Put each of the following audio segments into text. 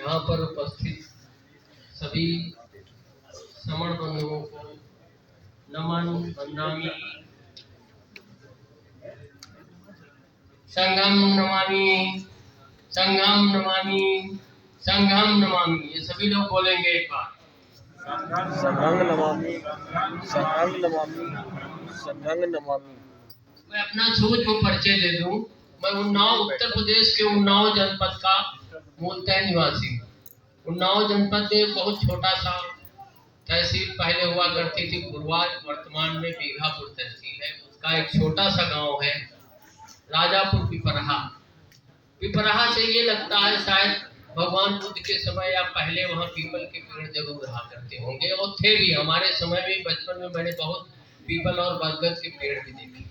यहाँ पर उपस्थित सभी समण बंधुओं को नमन वंदनामि। संघम नमामि, संघम नमामि, संघम नमामि। ये सभी लोग बोलेंगे एक बार। संघं नमामि, संघं नमामि, संघं नमामि। मैं अपना सूक्ष्म परिचय दे दूं। मैं उन्नाव, उत्तर प्रदेश के उन्नाव जनपद का मूलतः निवासी। उन्नाव जनपद एक बहुत छोटा सा तहसील पहले हुआ करती थी पूर्वाज, वर्तमान में बीघापुर तहसील है। उसका एक छोटा सा गांव है राजापुर पिपराहा। पिपराहा से ये लगता है शायद भगवान बुद्ध के समय या पहले वहाँ पीपल के पेड़ जरूर रहा करते होंगे, और थे भी। हमारे समय में बचपन में मैंने बहुत पीपल और बरगद के पेड़ भी देखे।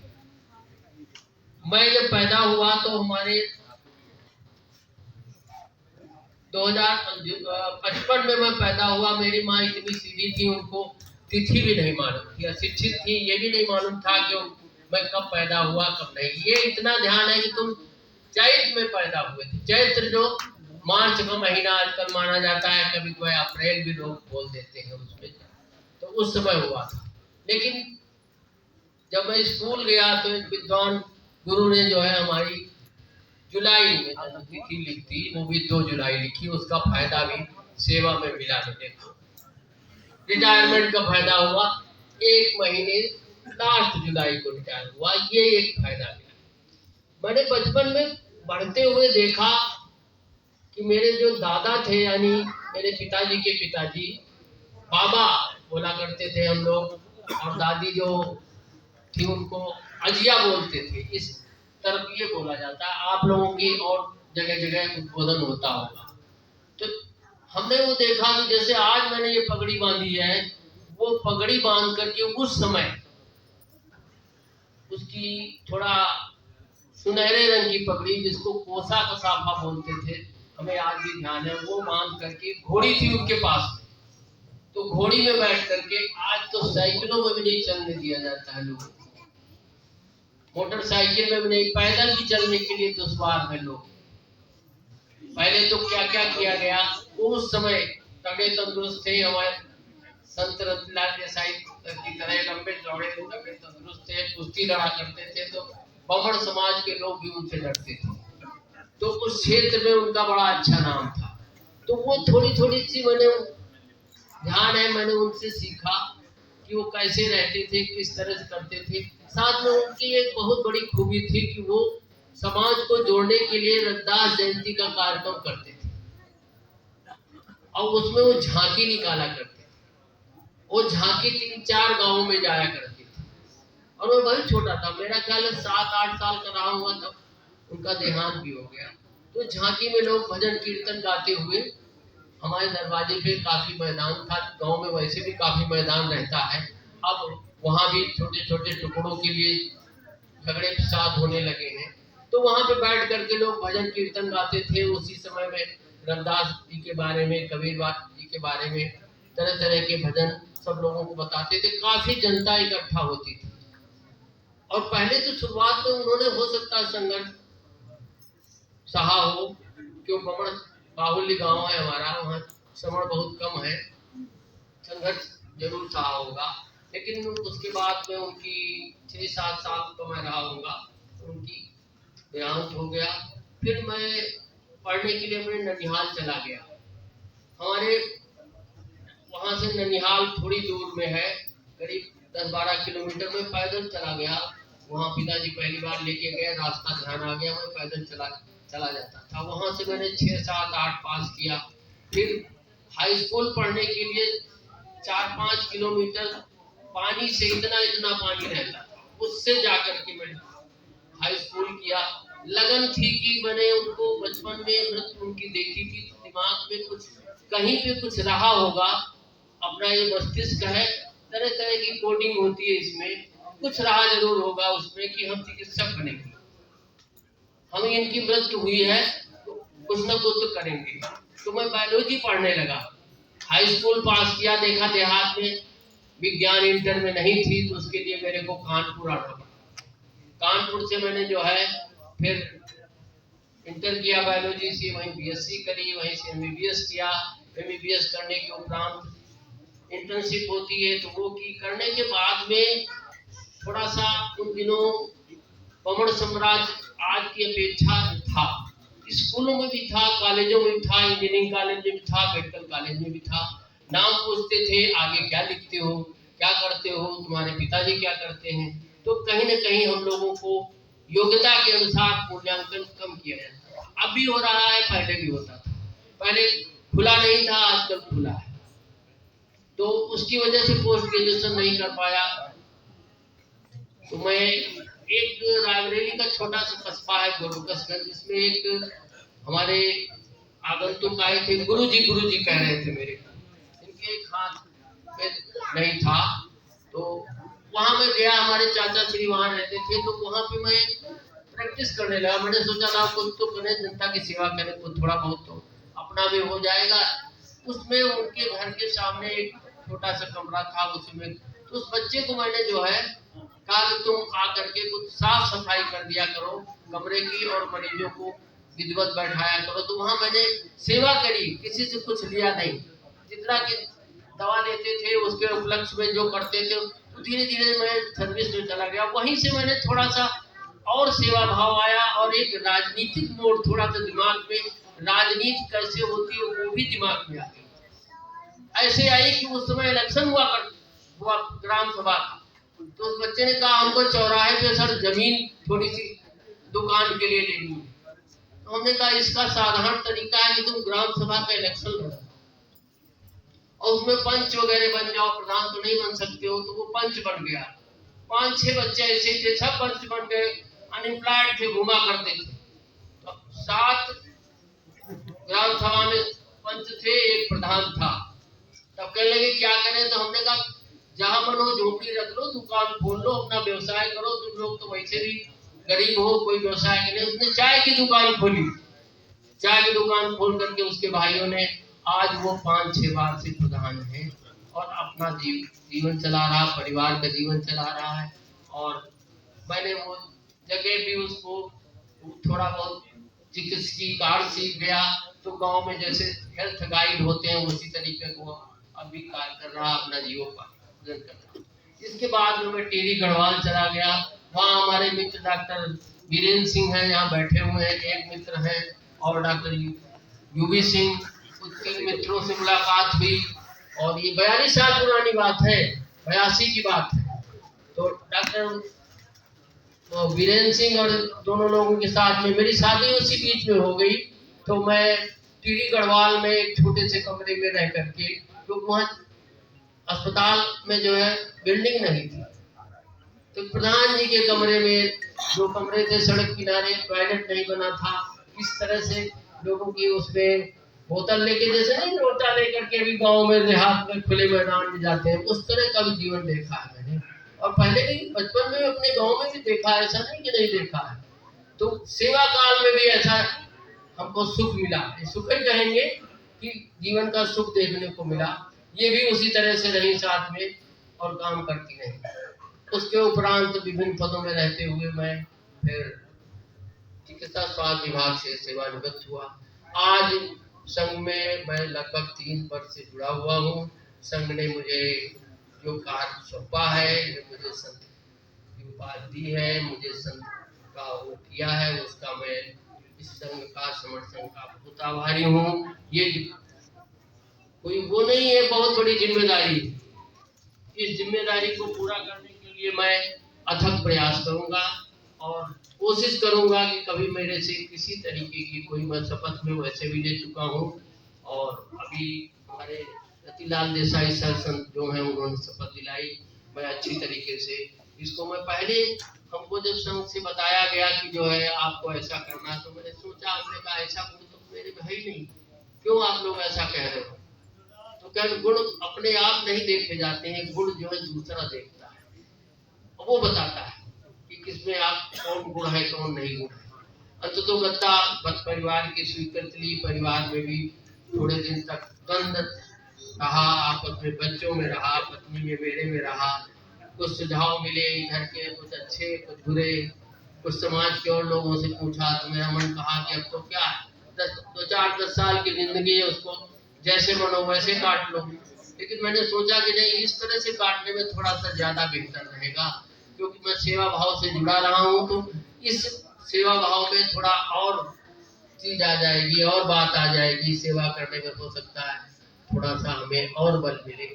मैं जब पैदा हुआ तो हमारे 2055 में मैं पैदा हुआ। मेरी माँ इतनी सीधी थी, उनको तिथि भी नहीं मालूम थी। अशिक्षित थी, ये भी नहीं मालूम था कि मैं कब पैदा हुआ कब नहीं। ये इतना ध्यान है कि तुम चैत्र में पैदा हुए थे। चैत्र जो मार्च का महीना आजकल माना जाता है, कभी कोई अप्रैल भी लोग बोल देते हैं उसमें, तो उस समय हुआ था। लेकिन जब मैं स्कूल गया तो एक विद्वान गुरु ने जो है हमारी जुलाई में तिथि लिखी, वो भी 2 जुलाई लिखी। उसका फायदा भी सेवा में मिला मुझे। रिटायरमेंट का फायदा हुआ, 1 महीने लास्ट जुलाई को रिटायर हुआ, ये एक फायदा मिला। मैंने बचपन में बढ़ते हुए देखा कि मेरे जो दादा थे, यानी मेरे पिताजी के पिताजी, बाबा बोला करते थे हम लोग, और दादी जो थी उनको अजिया बोलते थे। इस तरफ ये बोला जाता है, आप लोगों की और जगह जगह उद्बोधन होता होगा। तो हमने वो देखा कि जैसे आज मैंने ये पगड़ी बांधी है, वो पगड़ी बांध करके उस समय उसकी थोड़ा सुनहरे रंग की पगड़ी, जिसको कोसा का साफा बोलते थे, हमें आज भी ध्यान है, वो बांध करके घोड़ी थी उनके पास, तो घोड़ी में बैठ करके, आज तो साइकिलों में भी नहीं चलने दिया जाता है लोगों को, मोटरसाइकिल में भी नहीं, पैदल भी चलने के लिए दुश्वार है लोग। पहले तो क्या क्या किया गया, उस समय तगड़े तंदुरुस्त थे हमारे संत रतनलाल देसाई की तरह, लंबे चौड़े तगड़े तंदुरुस्त थे, कुश्ती लड़ा करते थे, तो ब्राह्मण समाज के लोग भी उनसे डरते थे। तो उस क्षेत्र में उनका बड़ा अच्छा नाम था। तो वो थोड़ी थोड़ी सी मैंने ध्यान है, मैंने उनसे सीखा कि वो कैसे रहते थे, किस तरह से करते थे। साथ में उनकी एक बहुत बड़ी खूबी थी कि वो समाज को जोड़ने के लिए रविदास जयंती का कार्यक्रम करते थे, और उसमें वो झांकी निकाला करते थे। वो झांकी 3-4 गांवों में जाया करती थी, और मैं बहुत छोटा था, मेरा ख्याल है 7-8 साल का रहा हुआ, तब उनका देहांत भी हो गया। तो झांकी में लोग भजन कीर्तन गाते हुए, हमारे दरवाजे पे काफी मैदान था, गांव में वैसे भी काफी मैदान रहता है, अब वहां भी छोटे छोटे टुकड़ों के लिए झगड़े फसाद होने लगे हैं। तो वहां पे बैठ करके लोग भजन कीर्तन गाते थे। उसी समय में रविदास जी के बारे में, कबीर जी के बारे में, तरह तरह के भजन सब लोगों को बताते थे। काफी जनता इकट्ठा होती थी, और पहले तो शुरुआत में उन्होंने हो सकता है संघर्ष सहा हो, क्यों ब्राह्मण बाहुल्य गांव है हमारा, वहाँ श्रवण बहुत कम है, संघर्ष जरूर सहा होगा। लेकिन उसके बाद में उनकी 6-7 साल तो मैं रहा होगा, उनकी देहांत हो गया। फिर मैं पढ़ने के लिए अपने ननिहाल चला गया। हमारे वहां से ननिहाल थोड़ी दूर में है, करीब 10-12 किलोमीटर में पैदल चला गया। वहाँ पिताजी पहली बार लेके गए, रास्ता ध्यान आ गया, मैं पैदल चला जाता था। वहां से मैंने 6-7-8 पास किया। फिर हाई स्कूल पढ़ने के लिए 4-5 किलोमीटर पानी से, इतना पानी रहता था, उससे जाकर के मैंने हाई स्कूल किया। लगन थी कि मैंने उनको बचपन में उनकी देखी थी, तो दिमाग में कुछ कहीं पे कुछ रहा होगा। अपना ये मस्तिष्क है, तरह तरह की कोडिंग होती है इसमें, कुछ रहा जरूर होगा उसमें कि हम चिकित्सक बनेंगे, हम इनकी मृत्यु हुई है तो कुछ न कुछ तो करेंगे। तो मैं बायोलॉजी पढ़ने लगा, हाई स्कूल पास किया। देखा देहात में विज्ञान इंटर में नहीं थी, तो उसके लिए मेरे को कानपुर आना पड़ा। कानपुर से मैंने जो है फिर इंटर किया बायोलॉजी से, वहीं बीएससी करी, वहीं से एमबीबीएस किया। एमबीबीएस करने के उपरांत इंटर्नशिप होती है तो वो की। करने के बाद में थोड़ा सा उन दिनों पमड़ साम्राज्य आज की अपेक्षा था, स्कूलों में भी था, कॉलेजों में भी था, इंजीनियरिंग कॉलेज में भी था, मेडिकल कॉलेज में भी था। नाम पूछते थे, आगे क्या लिखते हो, क्या करते हो, तुम्हारे पिताजी क्या करते हैं। तो कहीं ना कहीं हम लोगों को योग्यता के अनुसार मूल्यांकन कम किया जाता है। अब भी हो रहा है, पहले भी होता था। पहले खुला नहीं था, आजकल खुला है। तो उसकी वजह से पोस्ट ग्रेजुएशन नहीं कर पाया। तो मैं एक रायबरेली का छोटा सा कस्बा है गोलुकसगंज, जिसमें एक हमारे आगंतुक आए थे, गुरुजी कह रहे थे मेरे, इनके एक हाथ में नहीं था। तो वहां मैं गया, हमारे चाचा श्री वहां रहते थे, तो वहां पे मैं प्रैक्टिस करने लगा। मैंने सोचा था कुछ तो करें, जनता की सेवा करें, कुछ थोड़ा बहुत तो अपना भी हो जाएगा। उसमें उनके घर के सामने एक छोटा सा कमरा था, उसमें तो उस बच्चे को मैंने जो है कहा कि तुम आकर के कुछ साफ सफाई कर दिया करो कमरे की, और मरीजों को विधिवत बैठाया करो। तो वहां मैंने सेवा करी, किसी से कुछ लिया नहीं। जितना की दवा लेते थे उसके उपलक्ष्य में जो करते थे, धीरे धीरे मैं सर्विस में चला गया। वहीं से मैंने थोड़ा सा और सेवा भाव आया, और एक राजनीतिक मोड़ थोड़ा सा दिमाग में, राजनीति कैसे होती है वो भी दिमाग में आ गई। ऐसे आई कि उस समय इलेक्शन हुआ ग्राम सभा का। तो उस बच्चे ने कहा हमको चौराहे पे सर जमीन थोड़ी सी दुकान के लिए लेनी है। तो हमने कहा इसका साधारण तरीका है कि तुम ग्राम सभा का इलेक्शन लड़ो और उसमें पंच वगैरह बन जाओ, प्रधान तो नहीं बन सकते हो। तो वो पंच बन गया। 5-6 बच्चे ऐसे थे, सब पंच बन गए, अनएम्प्लॉयड थे, घुमा करते थे। तो 7 ग्राम सभा में पंच थे, एक प्रधान था। तब कहने लगे क्या करें, तो हमने कहा जहां मन हो झोपड़ी रख लो, दुकान खोल लो, अपना व्यवसाय करो। तुम लोग तो वैसे भी गरीब हो, कोई व्यवसाय के नहीं। उसने चाय की दुकान खोली। चाय की दुकान खोल करके उसके भाइयों ने, आज वो 5-6 बार से प्रधान है और अपना जीवन चला रहा, परिवार का जीवन चला रहा है। और मैंने वो जगह भी उसको थोड़ा बहुत चिकित्सकीय कार्ड सीख गया। तो गांव में जैसे हेल्थ गाइड होते हैं उसी तरीके को अभी कार्य कर रहा, अपना जीवन का कर रहा। इसके बाद में मैं टीरी गढ़वाल चला गया। वहाँ हमारे मित्र डॉक्टर वीरेंद्र सिंह हैं, यहाँ बैठे हुए हैं, एक मित्र हैं, और डॉक्टर यूबी सिंह। कुछ 3 मित्रों से मुलाकात हुई, और ये 42 साल पुरानी बात है, 82 की बात है। तो डॉक्टर वीरेंद्र सिंह और दोनों लोगों के साथ में मेरी शादी उसी बीच में हो गई। तो मैं टीरी गढ़वाल में एक छोटे से कमरे में रह करके, क्योंकि वहाँ अस्पताल में जो है बिल्डिंग नहीं थी, तो प्रधान जी के कमरे में, जो कमरे थे सड़क किनारे, टॉयलेट नहीं बना था, इस तरह से लोगों की उसमें बोतल लेके, जैसे नहीं लोटा लेकर के अभी गांव में देहात में खुले मैदान में जाते हैं, उस तरह का भी जीवन देखा है मैंने। और पहले भी बचपन में अपने गांव में भी देखा है, ऐसा नहीं कि नहीं देखा है। तो सेवा काल में भी ऐसा हमको सुख मिला, सुख ही कहेंगे कि जीवन का सुख देखने को मिला। ये भी उसी तरह से रही साथ में और काम करती रही। उसके उपरांत विभिन्न पदों में रहते हुए मैं फिर चिकित्सा स्वास्थ्य विभाग से सेवानिवृत्त हुआ। आज संघ में मैं लगभग 3 वर्ष से जुड़ा हुआ हूँ। संघ ने मुझे जो कार्य सौंपा है, मुझे संत की उपाधि दी है, मुझे संत का वो किया है, उसका मैं इस संघ का, समर्थन का बहुत आभारी हूँ। ये कोई वो नहीं है, बहुत बड़ी जिम्मेदारी। इस जिम्मेदारी को पूरा करने के लिए मैं अथक प्रयास करूंगा और कोशिश करूंगा कि कभी मेरे से किसी तरीके की कोई, मैं शपथ में वैसे भी ले चुका हूं, और अभी हमारे रतिलाल देसाई सर संत जो हैं उन्होंने शपथ दिलाई, मैं अच्छी तरीके से इसको, मैं पहले हमको जब संघ से बताया गया कि जो है आपको ऐसा करना, तो मैंने सोचा, हमने कहा ऐसा गुण तो मेरे में है ही नहीं, क्यों आप लोग ऐसा कह रहे हो। तो क्या गुण अपने आप नहीं देखे जाते हैं, गुण जो है दूसरा देखता है, वो बताता है कि किसमें आप कौन गुण है कौन नहीं गुण है। अंततः गत्ता परिवार की स्वीकृति ली, परिवार में भी थोड़े दिन तक द्वंद रहा, आपस में बच्चों में रहा, पत्नी में, मेरे में रहा। कुछ सुझाव मिले इधर के, कुछ अच्छे कुछ बुरे, कुछ समाज के और लोगों से पूछा तो मेरा मन कहा कि अब तो क्या है, 10 साल की जिंदगी है, उसको जैसे मनो वैसे काट लो। लेकिन मैंने सोचा कि नहीं, इस तरह से काटने में थोड़ा सा ज्यादा बेहतर रहेगा, क्योंकि मैं सेवा भाव से जुड़ा रहा हूँ। तो इस सेवा भाव में थोड़ा और चीज आ जाएगी और बात आ जाएगी, सेवा करने में हो सकता है थोड़ा सा हमें और बल मिले।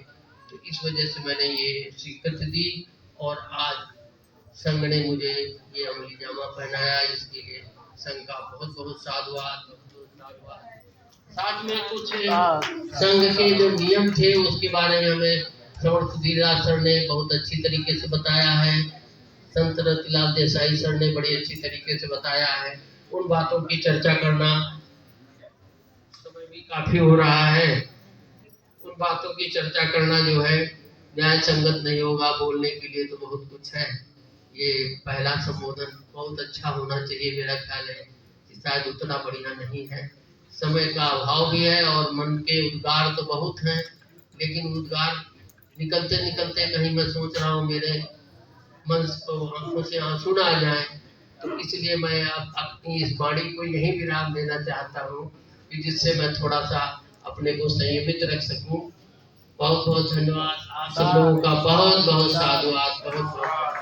तो इस वजह से मैंने ये स्वीकृति दी और आज संघ ने मुझे ये अमली जामा पहनाया। इसके लिए संघ का बहुत बहुत साधुवाद, बहुत बहुत साधुवाद। साथ में कुछ संघ के जो नियम थे उसके बारे में हमें समर्थ धीरराज सर ने बहुत अच्छी तरीके से बताया है, संत रतिलाल देसाई सर ने बड़ी अच्छी तरीके से बताया है। उन बातों की चर्चा करना, समय भी काफी हो रहा है, उन बातों की चर्चा करना जो है न्याय संगत नहीं होगा। बोलने के लिए तो बहुत कुछ है। ये पहला संबोधन बहुत अच्छा होना चाहिए, मेरा ख्याल है कि शायद उतना बढ़िया नहीं है। समय का अभाव भी है और मन के उद्गार तो बहुत हैं, लेकिन उद्गार निकलते निकलते कहीं मैं सोच रहा हूँ मेरे मन को आंखों से आंसू ना आ जाए। तो इसलिए मैं अब अपनी इस वाणी को यही विराम देना चाहता हूँ कि जिससे मैं थोड़ा सा अपने को संयमित रख सकूं। बहुत बहुत धन्यवाद। आप सब लोगों का बहुत बहुत साधुवाद, बहुत बहुत